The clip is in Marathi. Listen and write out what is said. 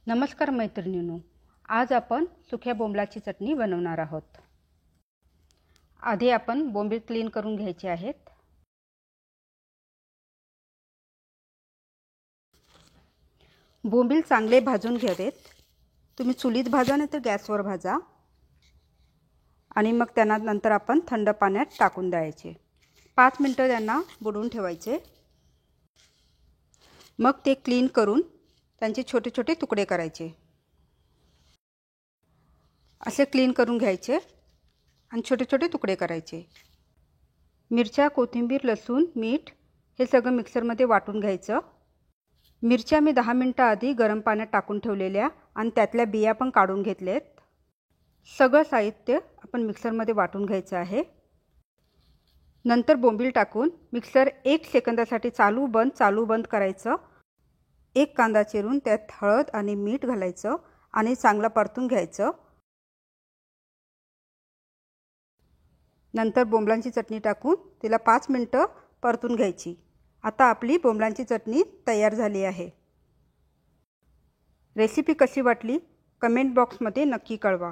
नमस्कार मैत्रिणींनो, आज आपण सुक्या बोंबलाची चटणी बनवणार आहोत। आधी आपण बोंबील क्लीन करून घ्यायचे आहेत। बोंबील चांगले भाजून घ्यावेत। तुम्ही चुलीत भाजा नाही तर गॅसवर भाजा आणि मग त्यांना नंतर आपण थंड पाण्यात टाकून द्यायचे। 5 मिनिटे त्यांना बुडवून ठेवायचे। मग ते क्लीन करून त्यांचे छोटे छोटे तुकडे करायचे। असे क्लीन करून घ्यायचे आणि छोटे छोटे तुकडे करायचे। मिरच्या, कोथिंबीर, लसूण, मीठ हे सगळं मिक्सरमध्ये वाटून घ्यायचं। मिरच्या मी 10 मिनिटे आधी गरम पाण्यात टाकून ठेवलेल्या आणि त्यातल्या बिया पण काढून घेतलेत। सगळं साहित्य आपण मिक्सरमध्ये वाटून घ्यायचं आहे। नंतर बोंबील टाकून मिक्सर 1 सेकंदासाठी चालू बंद करायचं। एक कांदा चिरून त्यात हळद आणि मीठ घालायचं आणि चांगलं परतून घ्यायचं। नंतर बोंबलांची चटणी टाकून तिला 5 मिनिटे परतून घ्यायची। आता आपली बोंबलांची चटणी तयार झाली आहे। रेसिपी कशी वाटली कमेंट बॉक्समध्ये नक्की कळवा।